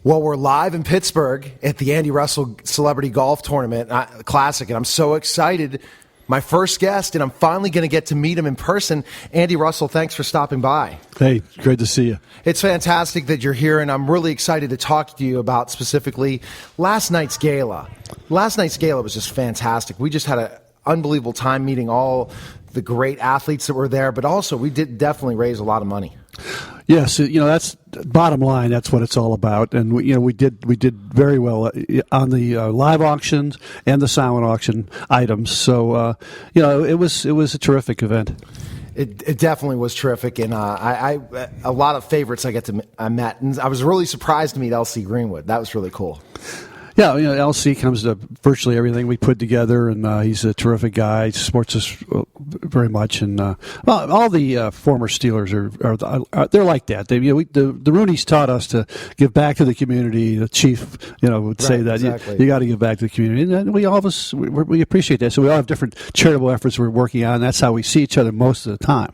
Well, we're live in Pittsburgh at the Andy Russell Celebrity Golf Tournament Classic, and I'm so excited. My first guest, and I'm finally going to get to meet him in person. Andy Russell, thanks for stopping by. Hey, great to see you. It's fantastic that you're here, and I'm really excited to talk to you about specifically last night's gala. Last night's gala was just fantastic. We just had an unbelievable time meeting all the great athletes that were there, but also we did definitely raise a lot of money. Yes, that's bottom line. That's what it's all about, and we did very well on the live auctions and the silent auction items. So it was a terrific event. It definitely was terrific, and I a lot of favorites I met, and I was really surprised to meet LC Greenwood. That was really cool. Yeah, LC comes to virtually everything we put together, and he's a terrific guy. He supports us very much, and all the former Steelers are they're like that. The Rooneys taught us to give back to the community. The chief, would say that exactly. You got to give back to the community, and we all of us we appreciate that. So we all have different charitable efforts we're working on. And that's how we see each other most of the time.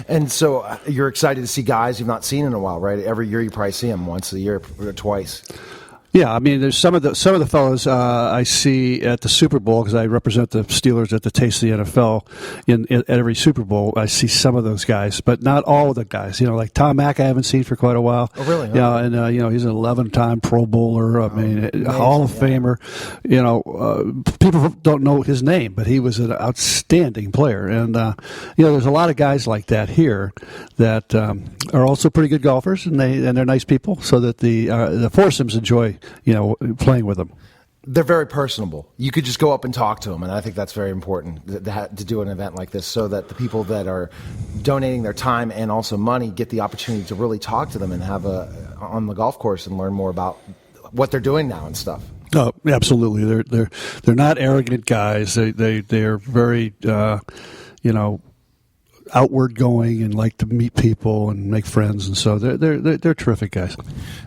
And so you're excited to see guys you've not seen in a while, right? Every year you probably see them once a year or twice. Yeah, I mean, there's some of the fellows I see at the Super Bowl because I represent the Steelers at the Taste of the NFL at every Super Bowl. I see some of those guys, but not all of the guys. Like Tom Mack, I haven't seen for quite a while. Oh, really? Yeah, and he's an 11-time Pro Bowler. Hall of Famer. People don't know his name, but he was an outstanding player. And there's a lot of guys like that here that are also pretty good golfers, and they're nice people, so that the foursomes enjoy playing with them. They're very personable. You could just go up and talk to them, and I think that's very important to do an event like this so that the people that are donating their time and also money get the opportunity to really talk to them and have on the golf course and learn more about what they're doing now and stuff. Oh, absolutely. They're not arrogant guys. They're very outward going and like to meet people and make friends, and so they're terrific guys.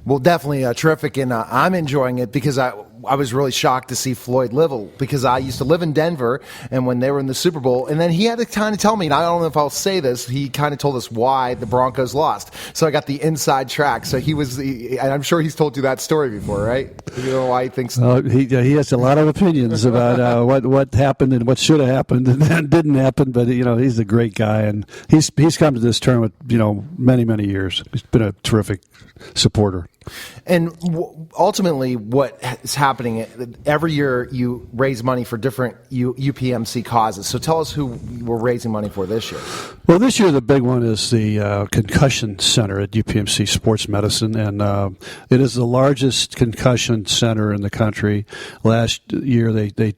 Well, definitely terrific, and I'm enjoying it because I was really shocked to see Floyd Livell because I used to live in Denver, and when they were in the Super Bowl, and then he had to kind of tell me, and I don't know if I'll say this, he kind of told us why the Broncos lost. So I got the inside track. So and I'm sure he's told you that story before, right? You know why he thinks he has a lot of opinions about what happened and what should have happened and then didn't happen, but he's a great guy, and he's come to this tournament many, many years. He's been a terrific supporter. And ultimately, what is happening every year, you raise money for different UPMC causes. So tell us who we're raising money for this year. Well, this year the big one is the Concussion Center at UPMC Sports Medicine, and it is the largest concussion center in the country. Last year they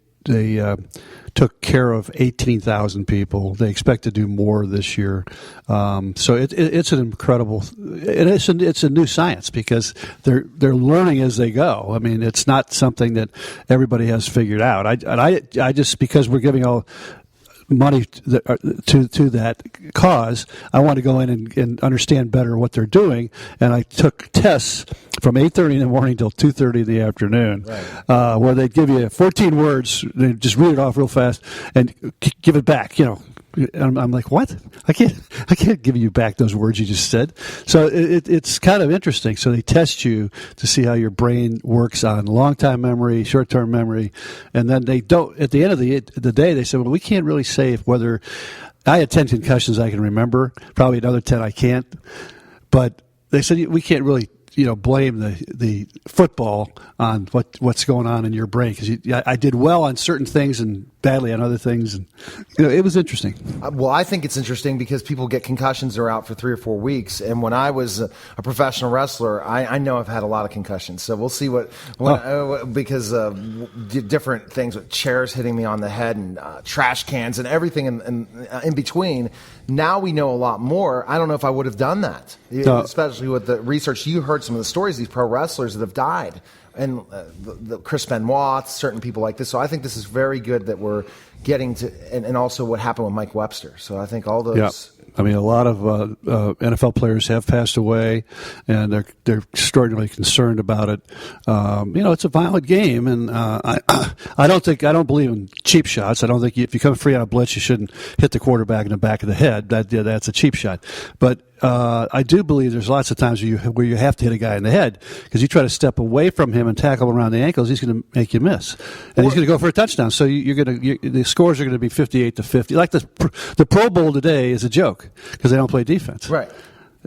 took care of 18,000 people. They expect to do more this year. So it's an incredible. It's a new science because they're learning as they go. I mean, it's not something that everybody has figured out. I just because we're giving all money to that cause, I want to go in and understand better what they're doing. And I took tests from 8:30 in the morning till 2:30 in the afternoon, right. Where they'd give you 14 words, they just read it off real fast and give it back. And I'm like, what? I can't give you back those words you just said. So it's kind of interesting. So they test you to see how your brain works on long-time memory, short-term memory, and then they don't. At the end of the day, they said, well, we can't really say whether I had 10 concussions I can remember, probably another 10 I can't, but they said we can't really blame the football on what's going on in your brain because I did well on certain things and badly on other things, and it was interesting. Well, I think it's interesting because people get concussions, they're out for 3 or 4 weeks, and when I was a professional wrestler, I know I've had a lot of concussions. So we'll see because different things with chairs hitting me on the head and trash cans and everything in between. Now we know a lot more. I don't know if I would have done that, especially with the research. You heard some of the stories of these pro wrestlers that have died, and the Chris Benoit, certain people like this. So I think this is very good that we're getting to, and also what happened with Mike Webster. So I think all those. Yeah. I mean, a lot of NFL players have passed away, and they're extraordinarily concerned about it. It's a violent game, and I don't believe in cheap shots. I don't think if you come free on a blitz, you shouldn't hit the quarterback in the back of the head. That's a cheap shot. But I do believe there's lots of times where you have to hit a guy in the head because you try to step away from him and tackle him around the ankles, he's going to make you miss, and he's going to go for a touchdown. So the scores are going to be 58-50. Like the Pro Bowl today is a joke because they don't play defense. Right.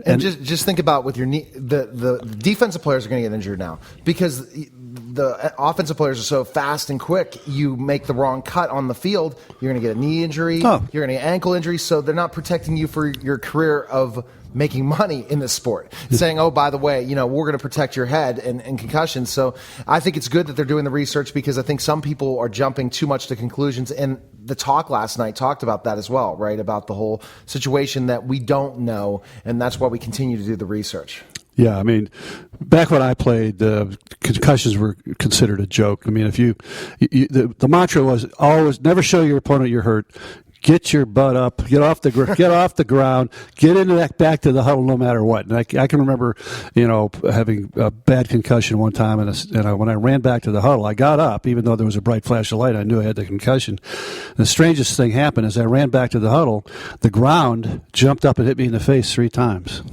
And just think about with your knee, the defensive players are going to get injured now because the offensive players are so fast and quick. You make the wrong cut on the field, you're going to get a knee injury, you're going to get ankle injury. So they're not protecting you for your career of making money in this sport. Saying, oh, by the way, we're going to protect your head and concussions. So I think it's good that they're doing the research because I think some people are jumping too much to conclusions. And the talk last night talked about that as well, right? About the whole situation that we don't know, and that's why we continue to do the research. Yeah, I mean, back when I played, concussions were considered a joke. I mean, if the mantra was always never show your opponent you're hurt. Get your butt up, get off the ground, get into that back to the huddle no matter what. And I can remember, having a bad concussion one time, and when I ran back to the huddle, I got up, even though there was a bright flash of light. I knew I had the concussion. And the strangest thing happened as I ran back to the huddle, the ground jumped up and hit me in the face 3 times.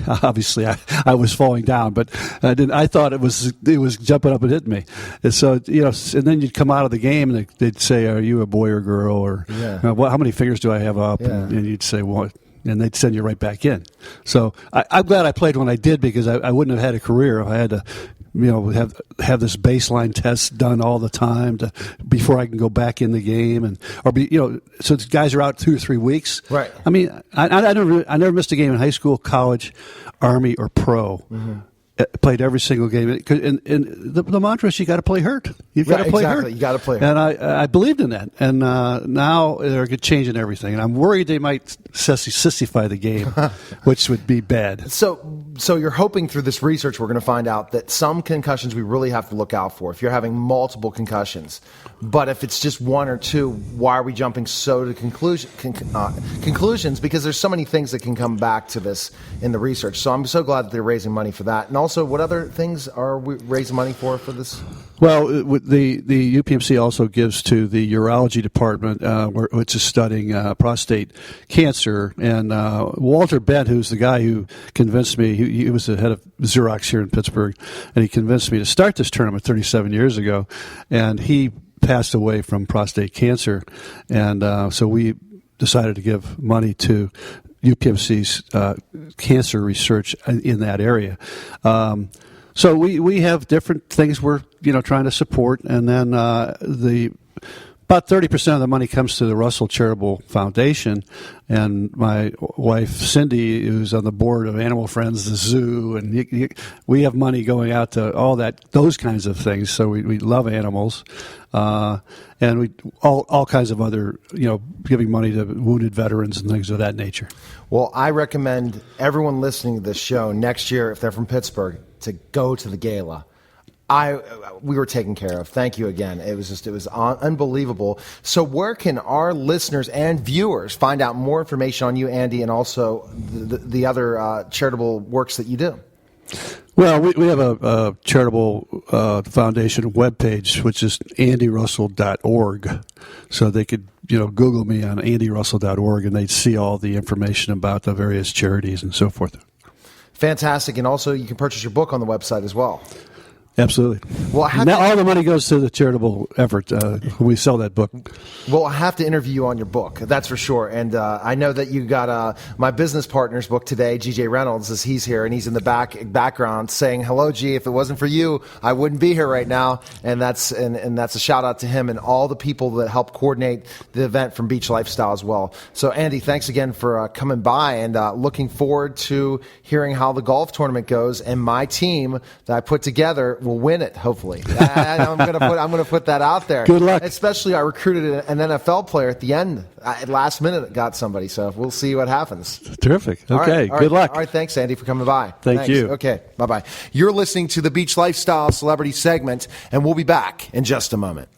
Obviously, I was falling down, but I thought it was jumping up and hitting me. And so, and then you'd come out of the game and they'd say, "Are you a boy or girl?" Or how many fingers do I have up? Yeah. And you'd say, "What?" And they'd send you right back in. So I'm glad I played when I did because I wouldn't have had a career if I had to, have this baseline test done all the time before I can go back in the game so guys are out 2 or 3 weeks. Right. I mean, I never missed a game in high school, college, Army, or pro. Mm-hmm. Played every single game, and the mantra is you got to play hurt. You've got to play hurt. You got to play hurt. And I believed in that. And now they're changing everything, and I'm worried they might sissify the game, which would be bad. So you're hoping through this research we're going to find out that some concussions we really have to look out for. If you're having multiple concussions, but if it's just 1 or 2, why are we jumping so to conclusions? Because there's so many things that can come back to this in the research. So I'm so glad that they're raising money for that. And also, what other things are we raising money for this? Well, the UPMC also gives to the urology department, which is studying prostate cancer. And Walter Bent, who's the guy who convinced me, he was the head of Xerox here in Pittsburgh, and he convinced me to start this tournament 37 years ago. And he passed away from prostate cancer. And so we decided to give money to UPMC's cancer research in that area. So we have different things we're trying to support, and then about 30% of the money comes to the Russell Charitable Foundation, and my wife Cindy, who's on the board of Animal Friends, the zoo, and we have money going out to those kinds of things. So we love animals, and we all kinds of other giving money to wounded veterans and things of that nature. Well, I recommend everyone listening to this show next year, if they're from Pittsburgh, to go to the gala. We were taken care of. Thank you again. It was unbelievable. So where can our listeners and viewers find out more information on you, Andy, and also the other charitable works that you do? Well, we have a charitable foundation webpage, which is andyrussell.org. So they could Google me on andyrussell.org, and they'd see all the information about the various charities and so forth. Fantastic. And also you can purchase your book on the website as well. Absolutely. Well, now all the money goes to the charitable effort when we sell that book. Well, I have to interview you on your book, that's for sure. And I know that you got my business partner's book today, G.J. Reynolds, as he's here, and he's in the background saying, "Hello, G. If it wasn't for you, I wouldn't be here right now." And that's a shout out to him and all the people that helped coordinate the event from Beach Lifestyle as well. So, Andy, thanks again for coming by, and looking forward to hearing how the golf tournament goes. And my team that I put together will win it, hopefully. I'm going to put that out there. Good luck. Especially, I recruited an NFL player at the end, last minute, got somebody. So we'll see what happens. Terrific. Okay. Good luck. All right. Thanks, Andy, for coming by. Thanks you. Okay. Bye bye. You're listening to the Beach Lifestyle Celebrity segment, and we'll be back in just a moment.